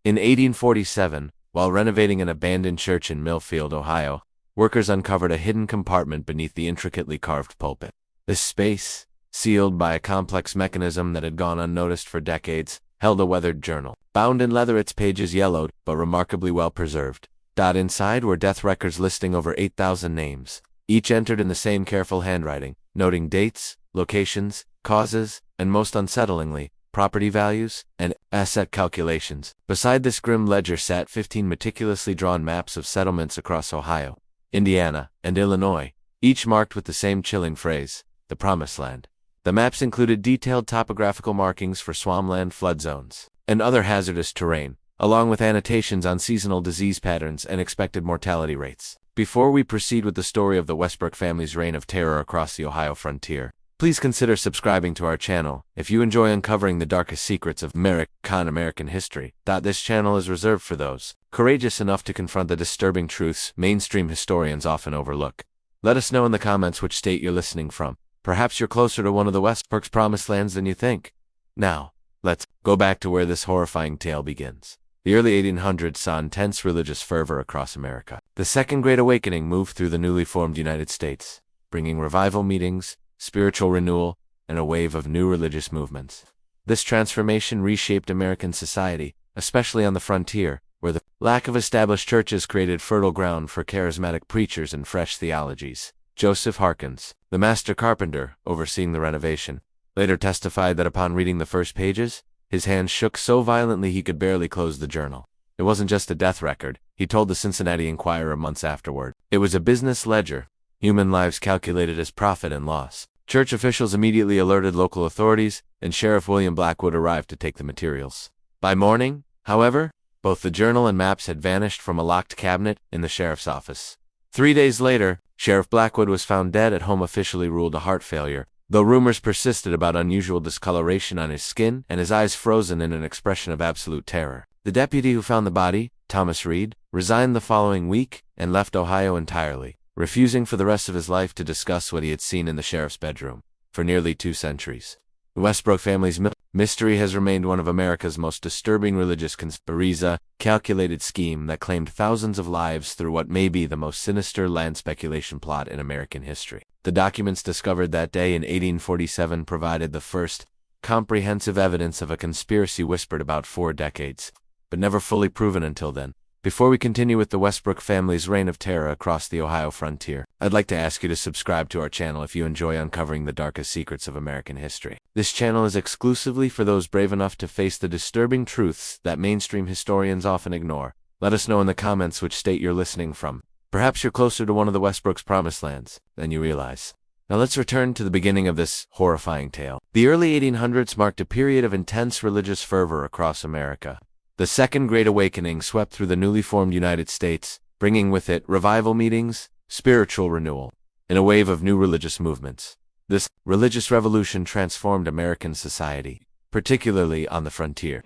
In 1847, while renovating an abandoned church in Millfield, Ohio, workers uncovered a hidden compartment beneath the intricately carved pulpit. This space, sealed by a complex mechanism that had gone unnoticed for decades, held a weathered journal. Bound in leather, its pages yellowed, but remarkably well preserved. Inside were death records listing over 8,000 names, each entered in the same careful handwriting, noting dates, locations, causes, and most unsettlingly, property values and asset calculations. Beside this grim ledger sat 15 meticulously drawn maps of settlements across Ohio, Indiana, and Illinois, each marked with the same chilling phrase, the Promised Land. The maps included detailed topographical markings for swampland flood zones and other hazardous terrain, along with annotations on seasonal disease patterns and expected mortality rates. Before we proceed with the story of the Westbrook family's reign of terror across the Ohio frontier, please consider subscribing to our channel if you enjoy uncovering the darkest secrets of American history. This channel is reserved for those courageous enough to confront the disturbing truths mainstream historians often overlook. Let us know in the comments which state you're listening from. Perhaps you're closer to one of the Westbrook's promised lands than you think. Now, let's go back to where this horrifying tale begins. The early 1800s saw intense religious fervor across America. The Second Great Awakening moved through the newly formed United States, bringing revival meetings, spiritual renewal, and a wave of new religious movements. This transformation reshaped American society, especially on the frontier, where the lack of established churches created fertile ground for charismatic preachers and fresh theologies. Joseph Harkins, the master carpenter overseeing the renovation, later testified that upon reading the first pages, his hands shook so violently he could barely close the journal. It wasn't just a death record, he told the Cincinnati Enquirer months afterward. It was a business ledger, human lives calculated as profit and loss. Church officials immediately alerted local authorities, and Sheriff William Blackwood arrived to take the materials. By morning, however, both the journal and maps had vanished from a locked cabinet in the sheriff's office. 3 days later, Sheriff Blackwood was found dead at home, officially ruled a heart failure, though rumors persisted about unusual discoloration on his skin and his eyes frozen in an expression of absolute terror. The deputy who found the body, Thomas Reed, resigned the following week and left Ohio entirely, refusing for the rest of his life to discuss what he had seen in the sheriff's bedroom. For nearly 2 centuries, the Westbrook family's mystery has remained one of America's most disturbing religious conspiracies, a calculated scheme that claimed thousands of lives through what may be the most sinister land speculation plot in American history. The documents discovered that day in 1847 provided the first comprehensive evidence of a conspiracy whispered about 4 decades, but never fully proven until then. Before we continue with the Westbrook family's reign of terror across the Ohio frontier, I'd like to ask you to subscribe to our channel if you enjoy uncovering the darkest secrets of American history. This channel is exclusively for those brave enough to face the disturbing truths that mainstream historians often ignore. Let us know in the comments which state you're listening from. Perhaps you're closer to one of the Westbrook's promised lands than you realize. Now let's return to the beginning of this horrifying tale. The early 1800s marked a period of intense religious fervor across America. The Second Great Awakening swept through the newly formed United States, bringing with it revival meetings, spiritual renewal, and a wave of new religious movements. This religious revolution transformed American society, particularly on the frontier,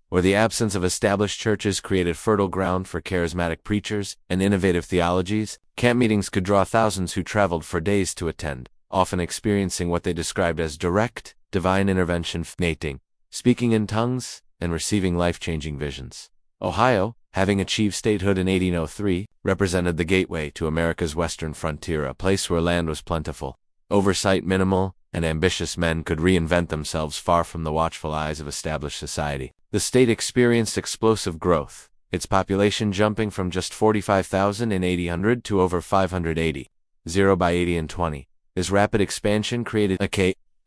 where the absence of established churches created fertile ground for charismatic preachers and innovative theologies. Camp meetings could draw thousands who traveled for days to attend, often experiencing what they described as direct, divine intervention, speaking in tongues, and receiving life-changing visions. Ohio, having achieved statehood in 1803, represented the gateway to America's western frontier, a place where land was plentiful, oversight minimal, and ambitious men could reinvent themselves far from the watchful eyes of established society. The state experienced explosive growth, its population jumping from just 45,000 in 1800 to over 580,000 by 1820. This rapid expansion created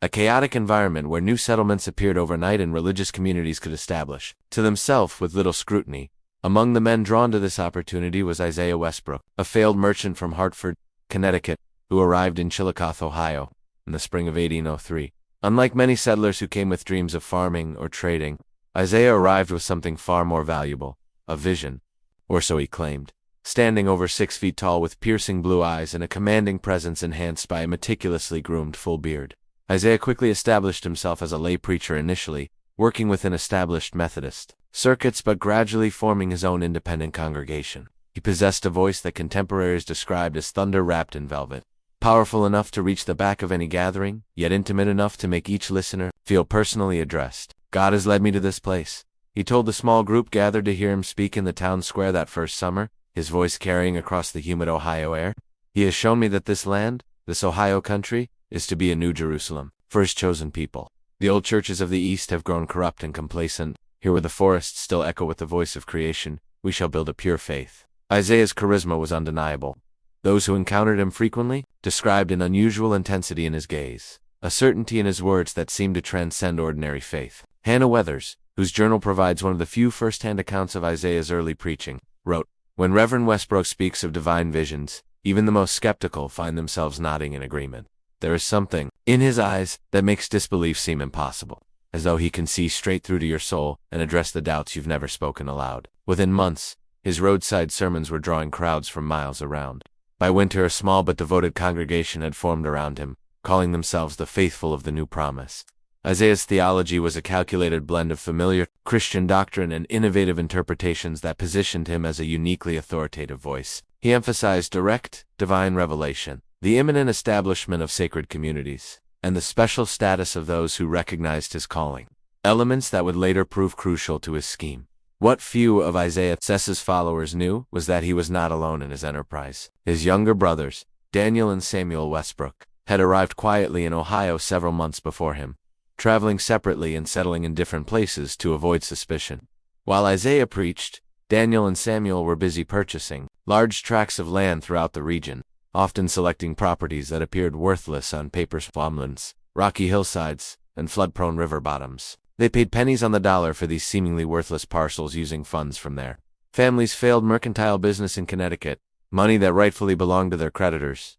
a chaotic environment where new settlements appeared overnight and religious communities could establish to themselves with little scrutiny. Among the men drawn to this opportunity was Isaiah Westbrook, a failed merchant from Hartford, Connecticut, who arrived in Chillicothe, Ohio, in the spring of 1803. Unlike many settlers who came with dreams of farming or trading, Isaiah arrived with something far more valuable, a vision, or so he claimed. Standing over 6 feet tall with piercing blue eyes and a commanding presence enhanced by a meticulously groomed full beard, Isaiah quickly established himself as a lay preacher, initially working within established Methodist circuits but gradually forming his own independent congregation. He possessed a voice that contemporaries described as thunder wrapped in velvet, powerful enough to reach the back of any gathering, yet intimate enough to make each listener feel personally addressed. "God has led me to this place," he told the small group gathered to hear him speak in the town square that first summer, his voice carrying across the humid Ohio air. He has shown me that this land, this Ohio country, is to be a new Jerusalem, for his chosen people. The old churches of the East have grown corrupt and complacent. Here where the forests still echo with the voice of creation, we shall build a pure faith. Isaiah's charisma was undeniable. Those who encountered him frequently described an unusual intensity in his gaze, a certainty in his words that seemed to transcend ordinary faith. Hannah Weathers, whose journal provides one of the few first-hand accounts of Isaiah's early preaching, wrote, "When Reverend Westbrook speaks of divine visions, even the most skeptical find themselves nodding in agreement. There is something in his eyes that makes disbelief seem impossible, as though he can see straight through to your soul and address the doubts you've never spoken aloud." Within months, his roadside sermons were drawing crowds from miles around. By winter, a small but devoted congregation had formed around him, calling themselves the faithful of the new promise. Isaiah's theology was a calculated blend of familiar Christian doctrine and innovative interpretations that positioned him as a uniquely authoritative voice. He emphasized direct, divine revelation, the imminent establishment of sacred communities, and the special status of those who recognized his calling, elements that would later prove crucial to his scheme. What few of Isaiah's followers knew was that he was not alone in his enterprise. His younger brothers, Daniel and Samuel Westbrook, had arrived quietly in Ohio several months before him, traveling separately and settling in different places to avoid suspicion. While Isaiah preached, Daniel and Samuel were busy purchasing large tracts of land throughout the region, often selecting properties that appeared worthless on paper, farmlands, rocky hillsides, and flood-prone river bottoms. They paid pennies on the dollar for these seemingly worthless parcels using funds from their family's failed mercantile business in Connecticut, money that rightfully belonged to their creditors.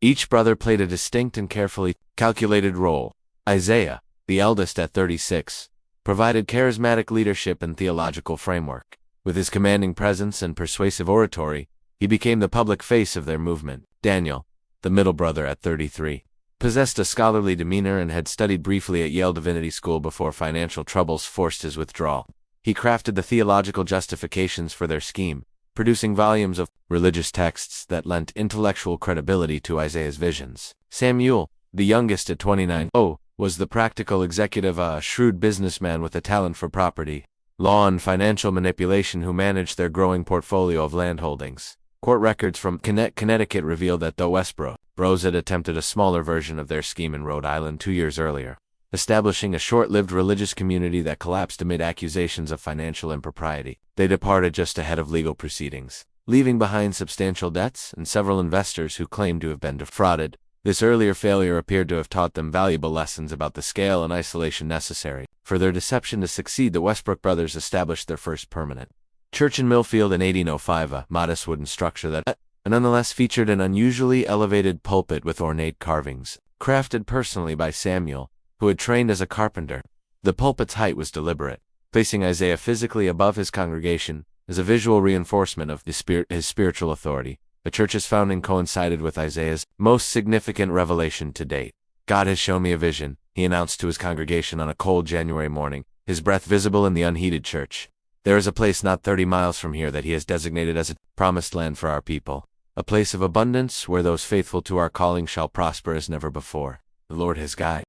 Each brother played a distinct and carefully calculated role. Isaiah, the eldest at 36, provided charismatic leadership and theological framework. With his commanding presence and persuasive oratory, he became the public face of their movement. Daniel, the middle brother at 33, possessed a scholarly demeanor and had studied briefly at Yale Divinity School before financial troubles forced his withdrawal. He crafted the theological justifications for their scheme, producing volumes of religious texts that lent intellectual credibility to Isaiah's visions. Samuel, the youngest at 29, was the practical executive, a shrewd businessman with a talent for property, law and financial manipulation who managed their growing portfolio of land holdings. Court records from Connecticut reveal that though Bros had attempted a smaller version of their scheme in Rhode Island 2 years earlier, establishing a short-lived religious community that collapsed amid accusations of financial impropriety. They departed just ahead of legal proceedings, leaving behind substantial debts and several investors who claimed to have been defrauded. This earlier failure appeared to have taught them valuable lessons about the scale and isolation necessary for their deception to succeed. The Westbrook brothers established their first permanent church in Millfield in 1805, a modest wooden structure that nonetheless featured an unusually elevated pulpit with ornate carvings, crafted personally by Samuel, who had trained as a carpenter. The pulpit's height was deliberate, placing Isaiah physically above his congregation as a visual reinforcement of his spiritual authority. The church's founding coincided with Isaiah's most significant revelation to date. "God has shown me a vision," he announced to his congregation on a cold January morning, his breath visible in the unheated church. "There is a place not 30 miles from here that he has designated as a promised land for our people, a place of abundance where those faithful to our calling shall prosper as never before. The Lord his guide."